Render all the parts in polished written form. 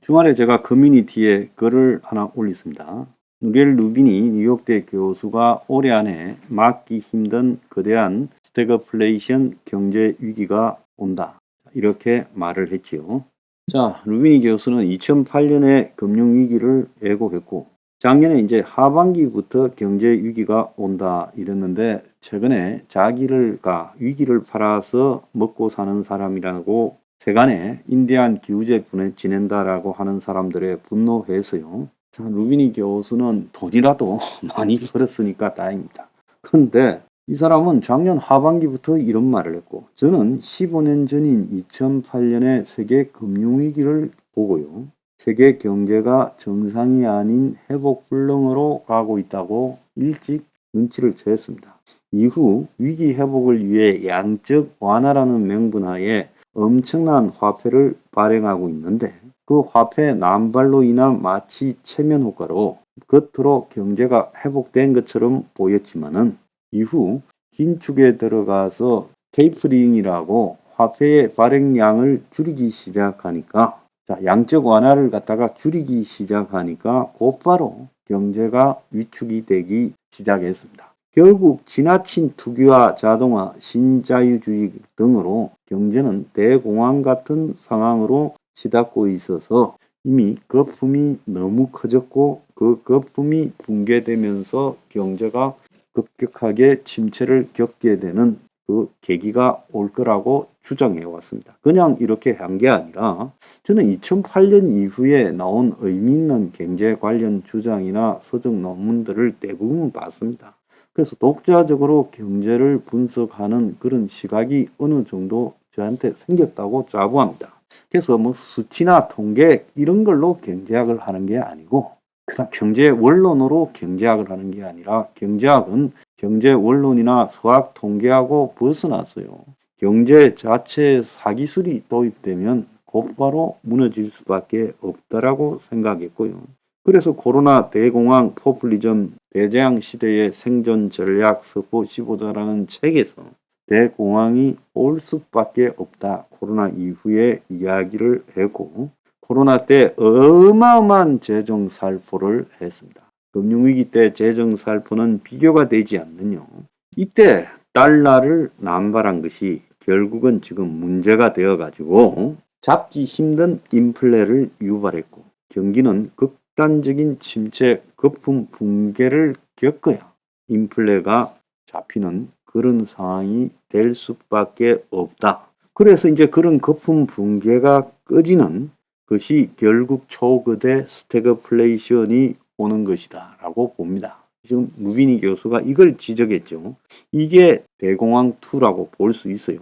주말에 제가 커뮤니티에 글을 하나 올렸습니다. 누리엘 루빈이 뉴욕대 교수가 올해 안에 막기 힘든 거대한 스태그플레이션 경제 위기가 온다. 이렇게 말을 했지요. 자, 루비니 교수는 2008년에 금융위기를 예고했고, 작년에 이제 하반기부터 경제 위기가 온다 이랬는데, 최근에 자기가 위기를 팔아서 먹고 사는 사람이라고 세간에 인디안 기우제 지낸다라고 하는 사람들의 분노해서요. 자, 루비니 교수는 돈이라도 많이 벌었으니까 다행입니다. 근데 이 사람은 작년 하반기부터 이런 말을 했고, 저는 15년 전인 2008년에 세계 금융위기를 보고요. 세계 경제가 정상이 아닌 회복불능으로 가고 있다고 일찍 눈치를 채었습니다. 이후 위기 회복을 위해 양적 완화라는 명분하에 엄청난 화폐를 발행하고 있는데, 그 화폐 남발로 인한 마치 체면 효과로 겉으로 경제가 회복된 것처럼 보였지만은 이후 긴축에 들어가서 테이퍼링이라고 화폐의 발행량을 줄이기 시작하니까, 자, 양적 완화를 갖다가 줄이기 시작하니까 곧바로 경제가 위축이 되기 시작했습니다. 결국 지나친 투기와 자동화, 신자유주의 등으로 경제는 대공황 같은 상황으로 치닫고 있어서 이미 거품이 너무 커졌고, 그 거품이 붕괴되면서 경제가 급격하게 침체를 겪게 되는 그 계기가 올 거라고 추정해 왔습니다. 그냥 이렇게 한 게 아니라 저는 2008년 이후에 나온 의미 있는 경제 관련 주장이나 서적 논문들을 대부분 봤습니다. 그래서 독자적으로 경제를 분석하는 그런 시각이 어느 정도 저한테 생겼다고 자부합니다. 그래서 뭐 수치나 통계 이런 걸로 경제학을 하는 게 아니고, 그냥 경제 원론으로 경제학을 하는 게 아니라, 경제학은 경제 원론이나 수학 통계하고 벗어났어요. 경제 자체에 사기술이 도입되면 곧바로 무너질 수밖에 없다라고 생각했고요. 그래서 코로나 대공황 포퓰리즘 대재앙 시대의 생존 전략 서포 15자라는 책에서 대공황이 올 수밖에 없다, 코로나 이후에 이야기를 했고, 코로나 때 어마어마한 재정 살포를 했습니다. 금융위기 때 재정 살포는 비교가 되지 않는요. 이때 달러를 남발한 것이 결국은 지금 문제가 되어가지고 잡기 힘든 인플레를 유발했고, 경기는 극단적인 침체, 거품 붕괴를 겪어야 인플레가 잡히는 그런 상황이 될 수밖에 없다. 그래서 이제 그런 거품 붕괴가 꺼지는 것이 결국 초거대 스태그플레이션이 오는 것이다 라고 봅니다. 지금 루비니 교수가 이걸 지적했죠. 이게 대공황2라고 볼 수 있어요.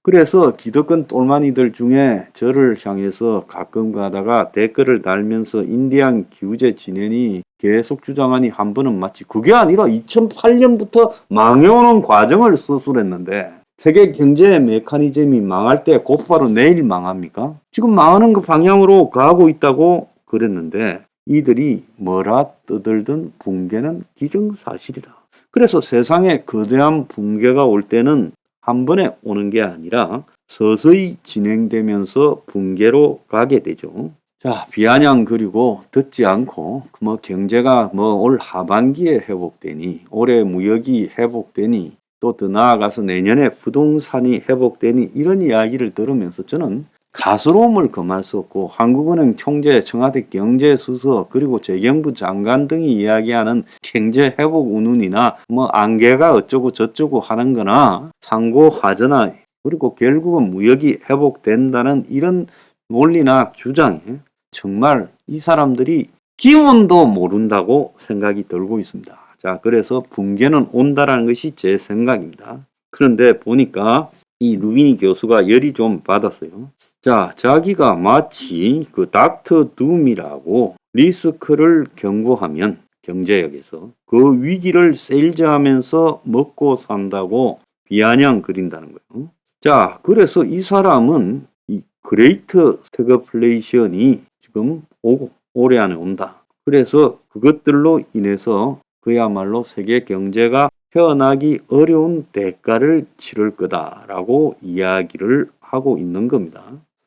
그래서 기득권 똘마니들 중에 저를 향해서 가끔 가다가 댓글을 달면서 인디안 기우제 진행이 계속 주장하니 한 번은 마치 그게 아니라 2008년부터 망해오는 과정을 서술했는데, 세계 경제 메커니즘이 망할 때 곧바로 내일 망합니까? 지금 망하는 그 방향으로 가고 있다고 그랬는데, 이들이 뭐라 떠들든 붕괴는 기정사실이다. 그래서 세상에 거대한 붕괴가 올 때는 한 번에 오는 게 아니라 서서히 진행되면서 붕괴로 가게 되죠. 자, 비아냥 그리고 듣지 않고 뭐 경제가 뭐 올 하반기에 회복되니, 올해 무역이 회복되니, 또 더 나아가서 내년에 부동산이 회복되니, 이런 이야기를 들으면서 저는 가스로움을 금할 수 없고, 한국은행 총재, 청와대 경제수석, 그리고 재경부 장관 등이 이야기하는 경제 회복 운운이나 뭐 안개가 어쩌고 저쩌고 하는 거나 상고하저나, 그리고 결국은 무역이 회복된다는 이런 논리나 주장에 정말 이 사람들이 기원도 모른다고 생각이 들고 있습니다. 자, 그래서 붕괴는 온다라는 것이 제 생각입니다. 그런데 보니까 이 루비니 교수가 열이 좀 받았어요. 자, 자기가 마치 그 닥터 둠이라고 리스크를 경고하면 경제학에서 그 위기를 세일즈하면서 먹고 산다고 비아냥 그린다는 거예요. 자, 그래서 이 사람은 이 그레이트 스태그플레이션이 지금 오고 올해 안에 온다. 그래서 그것들로 인해서 그야말로 세계 경제가 헤어나기 어려운 대가를 치를 거다라고 이야기를 하고 있는 겁니다.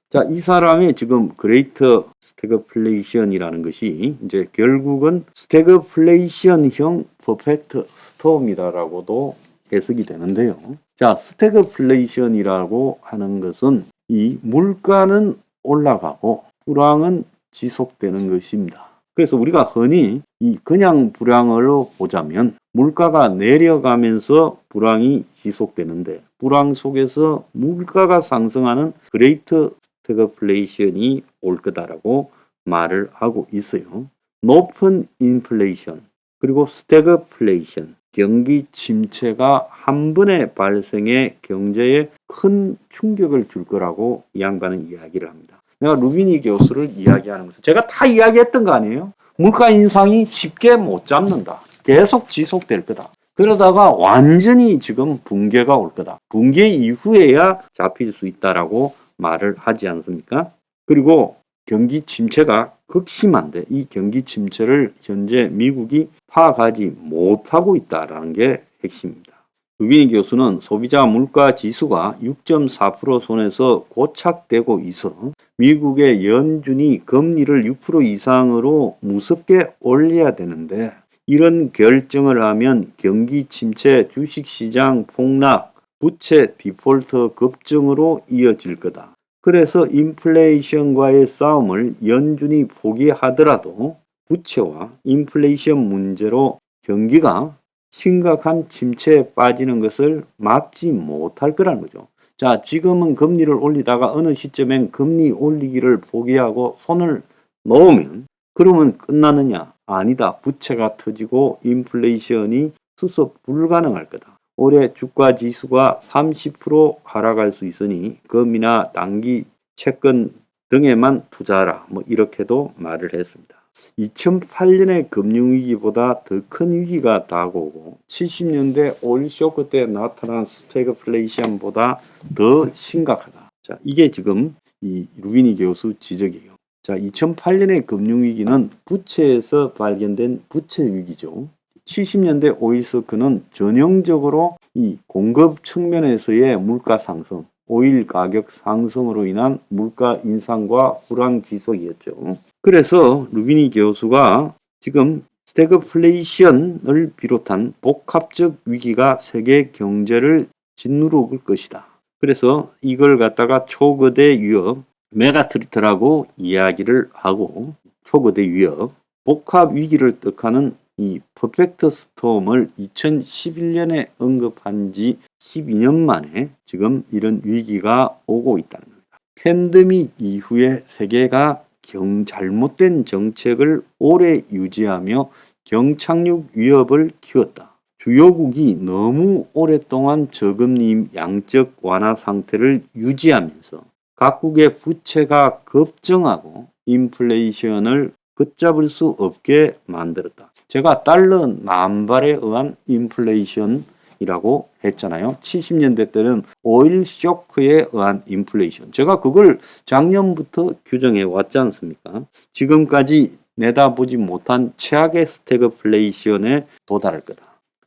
자, 이 사람의 지금 그레이터 스태그플레이션이라는 것이 이제 결국은 스태그플레이션형 퍼펙트 스톰이다라고도 해석이 되는데요. 자, 스태그플레이션이라고 하는 것은 이 물가는 올라가고 불황은 지속되는 것입니다. 그래서 우리가 흔히 이 그냥 불황으로 보자면 물가가 내려가면서 불황이 지속되는데 불황 속에서 물가가 상승하는 그레이트 스태그플레이션이 올 거다라고 말을 하고 있어요. 높은 인플레이션 그리고 스태그플레이션 경기 침체가 한 번에 발생해 경제에 큰 충격을 줄 거라고 이 양반은 이야기를 합니다. 내가 루비니 교수를 이야기하는 것은 제가 다 이야기했던 거 아니에요? 물가 인상이 쉽게 못 잡는다. 계속 지속될 거다. 그러다가 완전히 지금 붕괴가 올 거다. 붕괴 이후에야 잡힐 수 있다라고 말을 하지 않습니까? 그리고 경기 침체가 극심한데 이 경기 침체를 현재 미국이 파악하지 못하고 있다는 게 핵심입니다. 루비니 교수는 소비자 물가 지수가 6.4% 선에서 고착되고 있어 미국의 연준이 금리를 6% 이상으로 무섭게 올려야 되는데 이런 결정을 하면 경기 침체, 주식시장 폭락, 부채 디폴트 급증으로 이어질 거다. 그래서 인플레이션과의 싸움을 연준이 포기하더라도 부채와 인플레이션 문제로 경기가 심각한 침체에 빠지는 것을 막지 못할 거라는 거죠. 자, 지금은 금리를 올리다가 어느 시점엔 금리 올리기를 포기하고 손을 놓으면 그러면 끝나느냐? 아니다. 부채가 터지고 인플레이션이 수습 불가능할 거다. 올해 주가 지수가 30% 하락할 수 있으니 금이나 단기 채권 등에만 투자하라. 이렇게도 말을 했습니다. 2008년의 금융위기보다 더 큰 위기가 다가오고 70년대 오일 쇼크 때 나타난 스태그플레이션보다 더 심각하다. 자, 이게 지금 이 루비니 교수 지적이에요. 자, 2008년의 금융위기는 부채에서 발견된 부채 위기죠. 70년대 오일 쇼크는 전형적으로 이 공급 측면에서의 물가 상승, 오일 가격 상승으로 인한 물가 인상과 불황 지속이었죠. 그래서 루비니 교수가 지금 스태그플레이션을 비롯한 복합적 위기가 세계 경제를 짓누를 것이다. 그래서 이걸 갖다가 초거대 위협, 메가트리트라고 이야기를 하고 초거대 위협, 복합 위기를 뜻하는 이 퍼펙트 스톰을 2011년에 언급한 지 12년 만에 지금 이런 위기가 오고 있다는 겁니다. 팬데믹 이후에 세계가 잘못된 정책을 오래 유지하며 경착륙 위협을 키웠다. 주요국이 너무 오랫동안 저금리 양적 완화 상태를 유지하면서 각국의 부채가 급증하고 인플레이션을 걷잡을 수 없게 만들었다. 제가 달러 난발에 의한 인플레이션이라고 했잖아요. 70년대 때는 오일 쇼크에 의한 인플레이션. 제가 그걸 작년부터 규정해 왔지 않습니까? 지금까지 내다보지 못한 최악의 스태그플레이션에 도달할 거다.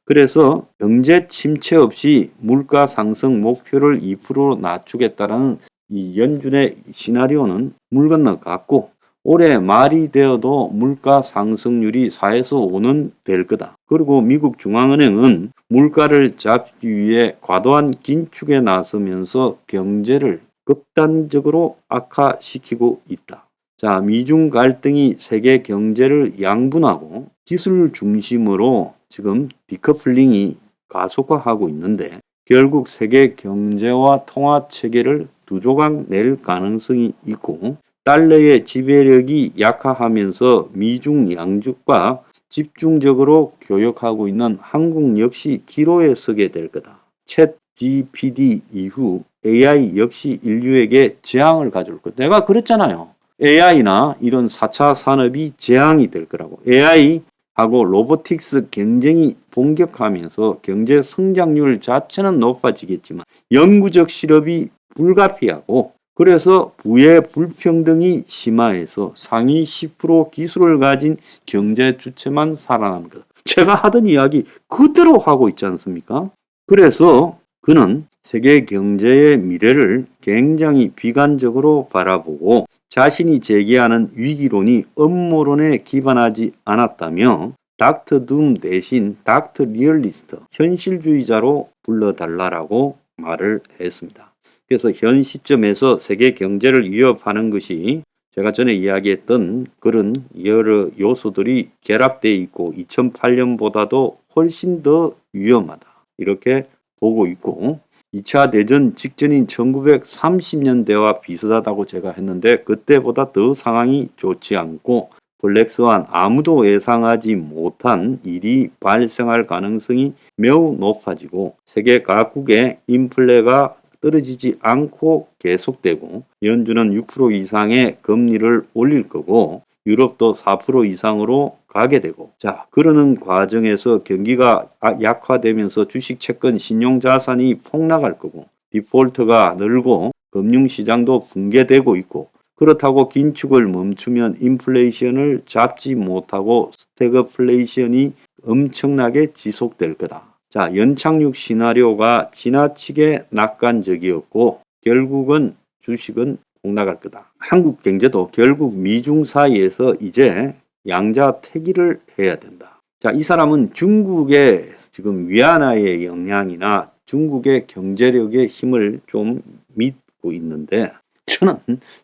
그래서 경제 침체 없이 물가 상승 목표를 2%로 낮추겠다라는 이 연준의 시나리오는 물 건너갔고 올해 말이 되어도 물가 상승률이 4에서 5는 될 거다. 그리고 미국 중앙은행은 물가를 잡기 위해 과도한 긴축에 나서면서 경제를 극단적으로 악화시키고 있다. 자, 미중 갈등이 세계 경제를 양분하고 기술 중심으로 지금 디커플링이 가속화하고 있는데 결국 세계 경제와 통화 체계를 두 조각 낼 가능성이 있고 달러의 지배력이 약화하면서 미중 양국과 집중적으로 교역하고 있는 한국 역시 기로에 서게 될 거다. 챗 GPT 이후 AI 역시 인류에게 재앙을 가져올 거다. 내가 그랬잖아요. AI나 이런 4차 산업이 재앙이 될 거라고. AI하고 로보틱스 경쟁이 본격화하면서 경제 성장률 자체는 높아지겠지만 영구적 실업이 불가피하고 그래서 부의 불평등이 심화해서 상위 10% 기술을 가진 경제 주체만 살아남는 것. 제가 하던 이야기 그대로 하고 있지 않습니까? 그래서 그는 세계 경제의 미래를 굉장히 비관적으로 바라보고 자신이 제기하는 위기론이 음모론에 기반하지 않았다며 닥터 둠 대신 닥터 리얼리스트, 현실주의자로 불러달라고 말을 했습니다. 그래서 현 시점에서 세계 경제를 위협하는 것이 제가 전에 이야기했던 그런 여러 요소들이 결합되어 있고 2008년보다도 훨씬 더 위험하다. 이렇게 보고 있고 2차 대전 직전인 1930년대와 비슷하다고 제가 했는데 그때보다 더 상황이 좋지 않고 블랙스완 아무도 예상하지 못한 일이 발생할 가능성이 매우 높아지고 세계 각국의 인플레가 떨어지지 않고 계속되고 연준은 6% 이상의 금리를 올릴 거고 유럽도 4% 이상으로 가게 되고 자 그러는 과정에서 경기가 약화되면서 주식 채권 신용자산이 폭락할 거고 디폴트가 늘고 금융시장도 붕괴되고 있고 그렇다고 긴축을 멈추면 인플레이션을 잡지 못하고 스태그플레이션이 엄청나게 지속될 거다. 자, 연착륙 시나리오가 지나치게 낙관적이었고 결국은 주식은 폭락할 거다. 한국 경제도 결국 미중 사이에서 이제 양자택일을 해야 된다. 자, 이 사람은 중국의 지금 위안화의 영향이나 중국의 경제력의 힘을 좀 믿고 있는데 저는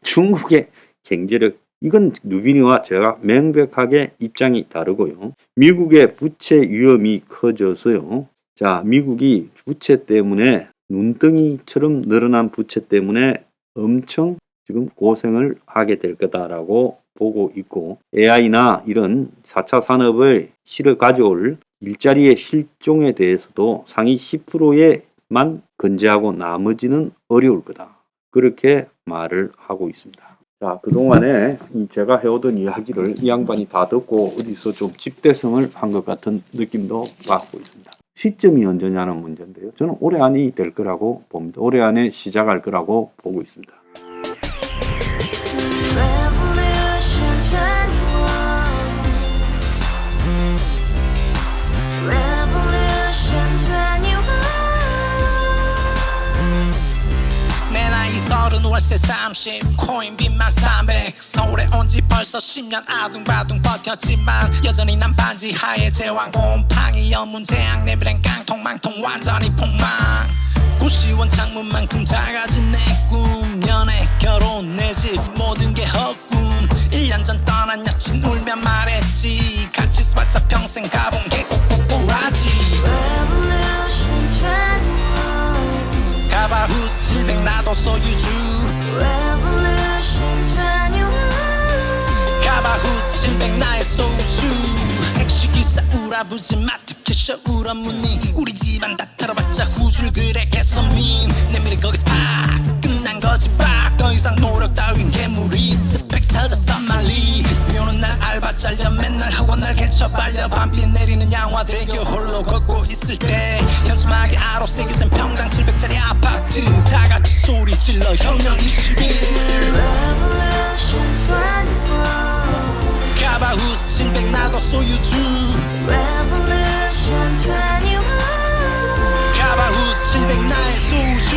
중국의 경제력 이건 루비니와 제가 명백하게 입장이 다르고요. 미국의 부채 위험이 커져서요. 자, 미국이 부채 때문에 눈덩이처럼 늘어난 부채 때문에 엄청 지금 고생을 하게 될 거다라고 보고 있고 AI나 이런 4차 산업을 실어 가져올 일자리의 실종에 대해서도 상위 10%에만 건재하고 나머지는 어려울 거다. 그렇게 말을 하고 있습니다. 자, 그동안에 제가 해오던 이야기를 이 양반이 다 듣고 어디서 좀 집대성을 한 것 같은 느낌도 받고 있습니다. 시점이 언제냐는 문제인데요. 저는 올해 안이 될 거라고 봅니다. 올해 안에 시작할 거라고 보고 있습니다. 월세 30 코인 빚만 300 서울에 온 지 벌써 10년 아둥바둥 버텼지만 여전히 난 반지 하에 제왕 곰팡이 연문제약 내비랭 깡통망통 완전히 폭망 90원 창문만큼 작아진 내 꿈 연애 결혼 내 집 모든 게 헛꿈 1년 전 떠난 여친 울며 말했지 같이 써봤자 평생 가본 게 꼭꼭꼭라지 가바후스 700 나도 소유주 가바후스 700 나의 소주 택시기사 우라부지 마트캐셔 울어무니 우리 집안 다 털어봤자 후줄 그래 개선민 내 미래 거기서 팍 끝난 거지 팍 더 이상 노력 따윈 괴물이 스펙 찾아서 말리 비오는 날 알바 잘려 맨날 학원 날 개쳐 발려 밤비 내리는 양화대교 홀로 걷고 있을 때 현수막에 아로 새겨진 평당 700짜리 아파트 다같이 소리 질러 혁명 21 가바후스 700 나도 소유주 가바후스 700 나의 소주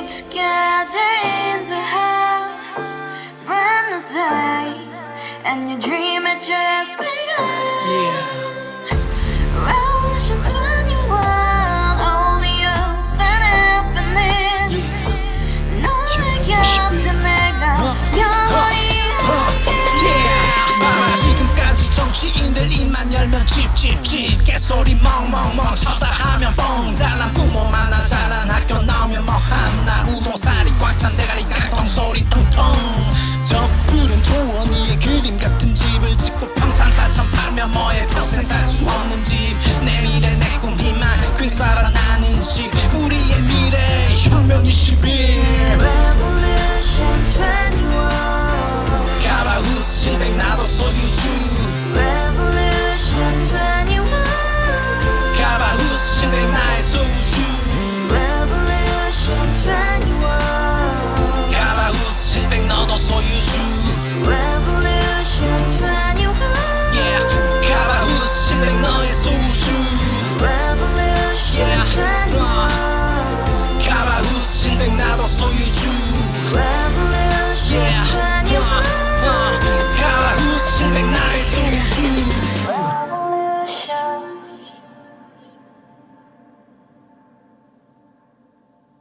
Together in the house, brand new day, and your dream had just begun. Revolution 21, only hope and happiness. 너의 곁에 내가 영원히 함께. 지금까지 정치인들 입만 열면 찝찝찝 개소리 멍멍멍 쳐다 하면 뻥 잘난 부모 만나 잘난 학교 나오면 뭐하나 우동살이 꽉 찬 대가리 깡통 소리 통통 저 푸른 초원